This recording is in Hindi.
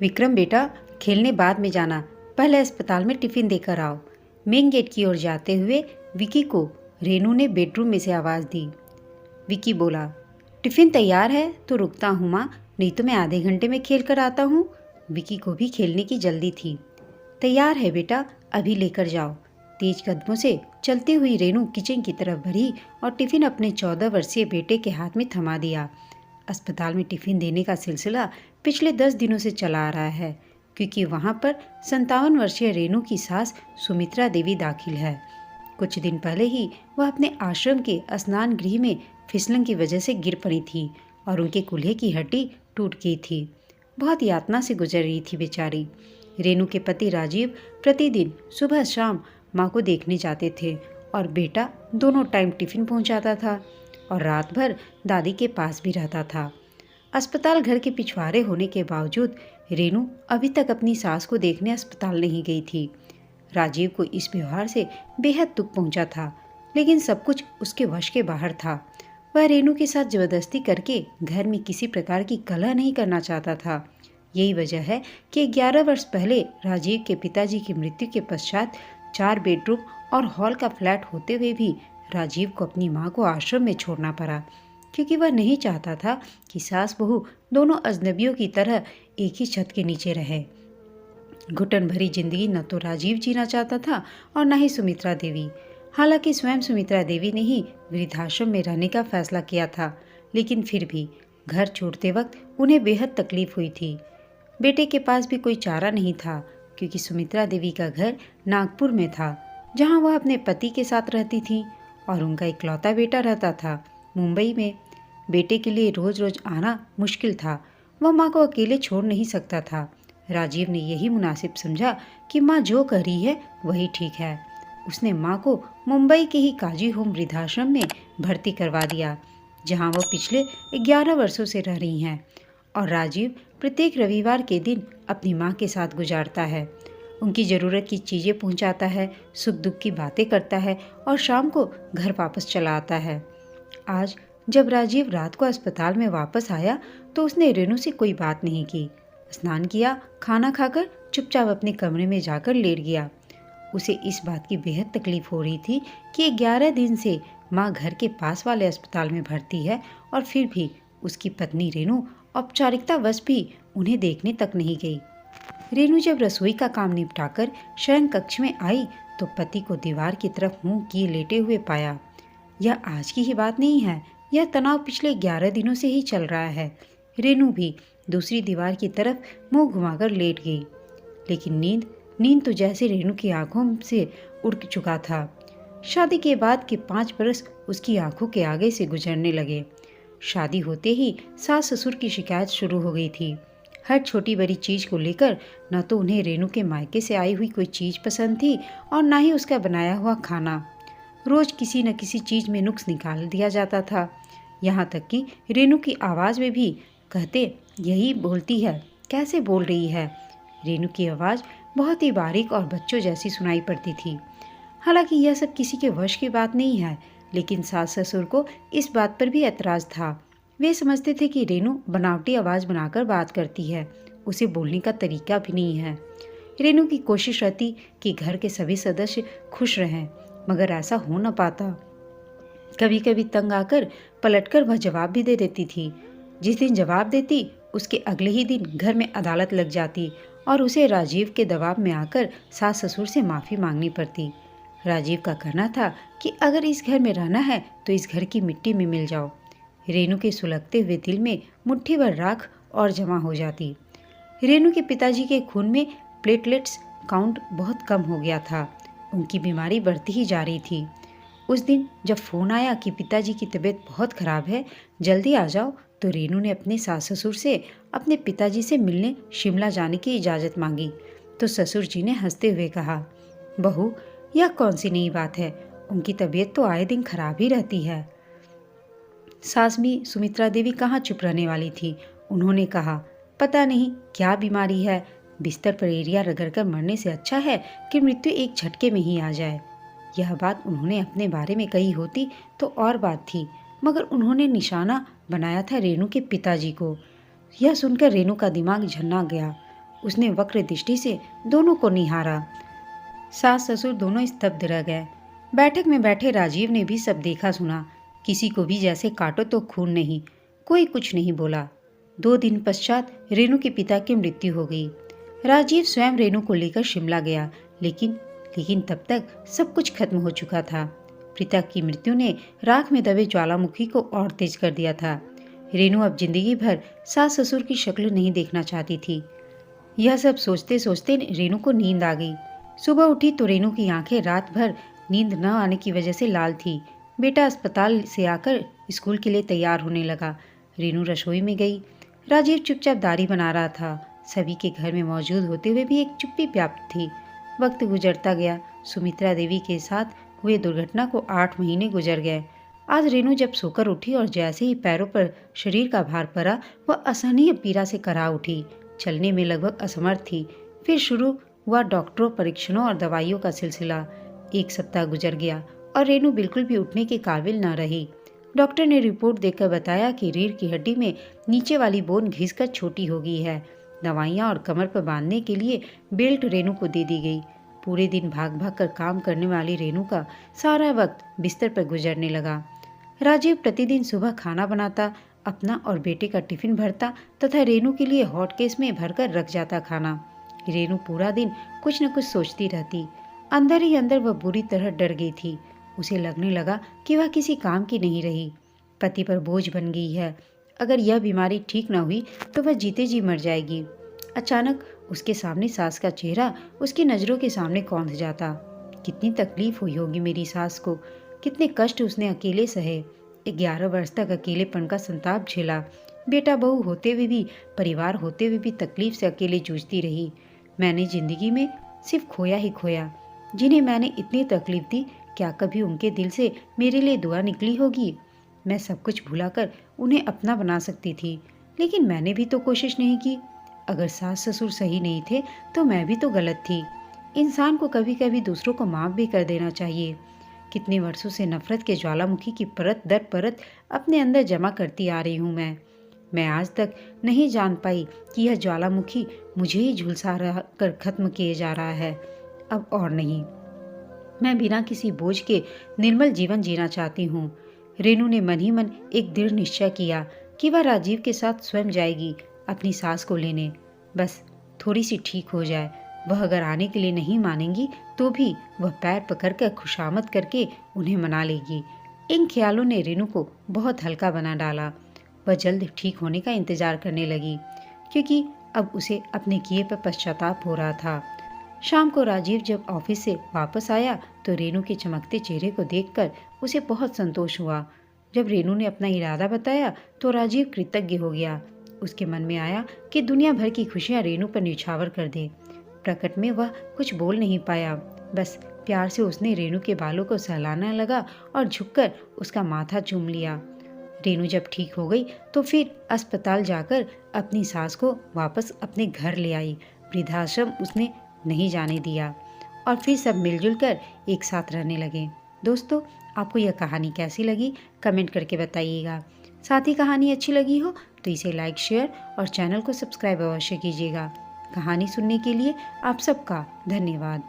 विक्रम बेटा, खेलने बाद में जाना, पहले अस्पताल में टिफिन देकर आओ। मेन गेट की ओर जाते हुए विकी को रेनू ने बेडरूम में से आवाज़ दी। विकी बोला, टिफिन तैयार है तो रुकता हूँ माँ, नहीं तो मैं आधे घंटे में खेल कर आता हूँ। विकी को भी खेलने की जल्दी थी। तैयार है बेटा, अभी लेकर जाओ। तेज कदमों से चलती हुई रेनू किचन की तरफ बढ़ी और टिफिन अपने 14 वर्षीय बेटे के हाथ में थमा दिया। अस्पताल में टिफिन देने का सिलसिला पिछले 10 दिनों से चला आ रहा है, क्योंकि वहाँ पर 57 वर्षीय रेनू की सास सुमित्रा देवी दाखिल है। कुछ दिन पहले ही वह अपने आश्रम के स्नान गृह में फिसलन की वजह से गिर पड़ी थी और उनके कूल्हे की हड्डी टूट गई थी। बहुत यातना से गुजर रही थी बेचारी। रेनू के पति राजीव प्रतिदिन सुबह शाम माँ को देखने जाते थे और बेटा दोनों टाइम टिफिन पहुँचाता था और रात भर दादी के पास भी रहता था। अस्पताल घर के पिछवाड़े होने के बावजूद रेनू अभी तक अपनी सास को देखने अस्पताल नहीं गई थी। राजीव को इस व्यवहार से बेहद दुख पहुंचा था, लेकिन सब कुछ उसके वश के बाहर था। वह रेनू के साथ जबरदस्ती करके घर में किसी प्रकार की कलह नहीं करना चाहता था। यही वजह है कि 11 वर्ष पहले राजीव के पिताजी की मृत्यु के पश्चात 4 बेडरूम और हॉल का फ्लैट होते हुए भी राजीव को अपनी माँ को आश्रम में छोड़ना पड़ा, क्योंकि वह नहीं चाहता था कि सास बहू दोनों अजनबियों की तरह एक ही छत के नीचे रहे। घुटन भरी जिंदगी न तो राजीव जीना चाहता था और न ही सुमित्रा देवी। हालांकि स्वयं सुमित्रा देवी ने ही वृद्धाश्रम में रहने का फैसला किया था, लेकिन फिर भी घर छोड़ते वक्त उन्हें बेहद तकलीफ हुई थी। बेटे के पास भी कोई चारा नहीं था, क्योंकि सुमित्रा देवी का घर नागपुर में था, जहां वह अपने पति के साथ रहती थी और उनका इकलौता बेटा रहता था मुंबई में। बेटे के लिए रोज रोज आना मुश्किल था। वह माँ को अकेले छोड़ नहीं सकता था। राजीव ने यही मुनासिब समझा कि माँ जो कर रही है वही ठीक है। उसने माँ को मुंबई के ही काजी होम वृद्धाश्रम में भर्ती करवा दिया, जहाँ वह पिछले 11 वर्षों से रह रही हैं और राजीव प्रत्येक रविवार के दिन अपनी माँ के साथ गुजारता है। उनकी ज़रूरत की चीज़ें पहुँचाता है, सुख दुख की बातें करता है और शाम को घर वापस चला आता है। आज जब राजीव रात को अस्पताल में वापस आया तो उसने रेनू से कोई बात नहीं की। स्नान किया, खाना खाकर चुपचाप अपने कमरे में जाकर लेट गया। उसे इस बात की बेहद तकलीफ हो रही थी कि 11 दिन से माँ घर के पास वाले अस्पताल में भर्ती है और फिर भी उसकी पत्नी रेनू औपचारिकतावश भी उन्हें देखने तक नहीं गई। रेनू जब रसोई का काम निपटाकर शयन कक्ष में आई तो पति को दीवार की तरफ मुंह किए लेटे हुए पाया। यह आज की ही बात नहीं है, यह तनाव पिछले 11 दिनों से ही चल रहा है। रेनू भी दूसरी दीवार की तरफ मुंह घुमाकर लेट गई, लेकिन नींद तो जैसे रेनू की आंखों से उड़ चुका था। शादी के बाद के 5 बरस उसकी आंखों के आगे से गुजरने लगे। शादी होते ही सास ससुर की शिकायत शुरू हो गई थी। हर छोटी बड़ी चीज को लेकर न तो उन्हें रेनू के मायके से आई हुई कोई चीज पसंद थी और न ही उसका बनाया हुआ खाना। रोज किसी न किसी चीज में नुक्स निकाल दिया जाता था। यहाँ तक कि रेनू की आवाज़ में भी कहते, यही बोलती है, कैसे बोल रही है। रेनू की आवाज़ बहुत ही बारीक और बच्चों जैसी सुनाई पड़ती थी। हालांकि यह सब किसी के वश की बात नहीं है, लेकिन सास ससुर को इस बात पर भी ऐतराज़ था। वे समझते थे कि रेनू बनावटी आवाज़ बनाकर बात करती है, उसे बोलने का तरीका भी नहीं है। रेनू की कोशिश रहती कि घर के सभी सदस्य खुश रहें, मगर ऐसा हो न पाता। कभी कभी तंग आकर पलटकर वह जवाब भी दे देती थी। जिस दिन जवाब देती उसके अगले ही दिन घर में अदालत लग जाती और उसे राजीव के दबाव में आकर सास ससुर से माफ़ी मांगनी पड़ती। राजीव का कहना था कि अगर इस घर में रहना है तो इस घर की मिट्टी में मिल जाओ। रेनू के सुलगते हुए दिल में मुट्ठी भर राख और जमा हो जाती। रेनू के पिताजी के खून में प्लेटलेट्स काउंट बहुत कम हो गया था। उनकी बीमारी बढ़ती ही जा रही थी। उस दिन जब फ़ोन आया कि पिताजी की तबीयत बहुत ख़राब है, जल्दी आ जाओ, तो रेनू ने अपने सास ससुर से अपने पिताजी से मिलने शिमला जाने की इजाज़त मांगी। तो ससुर जी ने हंसते हुए कहा, बहू, यह कौन सी नई बात है, उनकी तबीयत तो आए दिन खराब ही रहती है। सास भी सुमित्रा देवी कहाँ चुप रहने वाली थी। उन्होंने कहा, पता नहीं क्या बीमारी है, बिस्तर पर एरिया रगड़कर मरने से अच्छा है कि मृत्यु एक झटके में ही आ जाए। यह बात उन्होंने अपने बारे में कही होती तो और बात थी, मगर उन्होंने निशाना बनाया था रेनू के पिताजी को। यह सुनकर रेनू का दिमाग झन्ना गया। उसने वक्र दृष्टि से दोनों को निहारा। सास ससुर दोनों स्तब्ध रह गए। बैठक में बैठे राजीव ने भी सब देखा सुना। किसी को भी जैसे काटो तो खून नहीं। कोई कुछ नहीं बोला। 2 दिन पश्चात रेणु के पिता की मृत्यु हो गई। राजीव स्वयं रेणु को लेकर शिमला गया, लेकिन तब तक सब कुछ खत्म हो चुका था। पिता की मृत्यु ने राख में दबे ज्वालामुखी को और तेज कर दिया था। रेणु अब जिंदगी भर सास ससुर की शक्ल नहीं देखना चाहती थी। यह सब सोचते सोचते रेणु को नींद आ गई। सुबह उठी तो रेणु की आंखें रात भर नींद न आने की वजह से लाल थी। बेटा अस्पताल से आकर स्कूल के लिए तैयार होने लगा। रेणु रसोई में गई। राजीव चुपचाप दाढ़ी बना रहा था। सभी के घर में मौजूद होते हुए भी एक चुप्पी व्याप्त थी। वक्त गुजरता गया। सुमित्रा देवी के साथ हुए दुर्घटना को 8 महीने गुजर गए। आज रेणु जब सोकर उठी और जैसे ही पैरों पर शरीर का भार पड़ा, वह असहनीय पीड़ा से करा उठी। चलने में लगभग असमर्थ थी। फिर शुरू हुआ डॉक्टरों, परीक्षणों और दवाइयों का सिलसिला। 1 सप्ताह गुजर गया और रेणु बिल्कुल भी उठने के काबिल न रही। डॉक्टर ने रिपोर्ट देखकर बताया कि रीढ़ की हड्डी में नीचे वाली बोन घिसकर छोटी हो गई है। दवाइयाँ और कमर पर बांधने के लिए बेल्ट रेणु को दे दी गई। पूरे दिन भाग भाग कर काम करने वाली रेणु का सारा वक्त बिस्तर पर गुजरने लगा। राजीव प्रतिदिन सुबह खाना बनाता, अपना और बेटे का टिफिन भरता तथा रेणु के लिए हॉटकेस में भरकर रख जाता खाना। रेणु पूरा दिन कुछ न कुछ सोचती रहती। अंदर ही अंदर वह बुरी तरह डर गई थी। उसे लगने लगा कि वह किसी काम की नहीं रही, पति पर बोझ बन गई है। अगर यह बीमारी ठीक न हुई तो वह जीते जी मर जाएगी। अचानक उसके सामने सास का चेहरा उसकी नज़रों के सामने कौंध जाता। कितनी तकलीफ हुई होगी मेरी सास को, कितने कष्ट उसने अकेले सहे। 11 वर्ष तक अकेलेपन का संताप झेला। बेटा बहू होते हुए भी, परिवार होते हुए भी तकलीफ से अकेले जूझती रही। मैंने जिंदगी में सिर्फ खोया ही खोया। जिन्हें मैंने इतनी तकलीफ दी, क्या कभी उनके दिल से मेरे लिए दुआ निकली होगी? मैं सब कुछ भुलाकर उन्हें अपना बना सकती थी, लेकिन मैंने भी तो कोशिश नहीं की। अगर सास ससुर सही नहीं थे तो मैं भी तो गलत थी। इंसान को कभी कभी दूसरों को माफ़ भी कर देना चाहिए। कितने वर्षों से नफरत के ज्वालामुखी की परत दर परत अपने अंदर जमा करती आ रही हूँ मैं आज तक नहीं जान पाई कि यह ज्वालामुखी मुझे ही झुलसा कर खत्म किए जा रहा है। अब और नहीं, मैं बिना किसी बोझ के निर्मल जीवन जीना चाहती हूँ। रेणु ने मन ही मन एक दृढ़ निश्चय किया कि वह राजीव के साथ स्वयं जाएगी अपनी सास को लेने। बस थोड़ी सी ठीक हो जाए। वह अगर आने के लिए नहीं मानेंगी तो भी वह पैर पकड़कर खुशामद करके उन्हें मना लेगी। इन ख्यालों ने रेणु को बहुत हल्का बना डाला। वह जल्द ठीक होने का इंतजार करने लगी, क्योंकि अब उसे अपने किए पर पश्चाताप हो रहा था। शाम को राजीव जब ऑफिस से वापस आया तो रेणु के चमकते चेहरे को देखकर उसे बहुत संतोष हुआ। जब रेणु ने अपना इरादा बताया तो राजीव कृतज्ञ हो गया। उसके मन में आया कि दुनिया भर की खुशियां रेणु पर न्यौछावर कर दे। प्रकट में वह कुछ बोल नहीं पाया। बस प्यार से उसने रेणु के बालों को सहलाने लगा और झुककर उसका माथा चूम लिया। रेणु जब ठीक हो गई तो फिर अस्पताल जाकर अपनी सास को वापस अपने घर ले आई। वृद्धाश्रम उसने नहीं जाने दिया और फिर सब मिलजुल कर एक साथ रहने लगे। दोस्तों, आपको यह कहानी कैसी लगी कमेंट करके बताइएगा। साथ ही कहानी अच्छी लगी हो तो इसे लाइक, शेयर और चैनल को सब्सक्राइब अवश्य कीजिएगा। कहानी सुनने के लिए आप सबका धन्यवाद।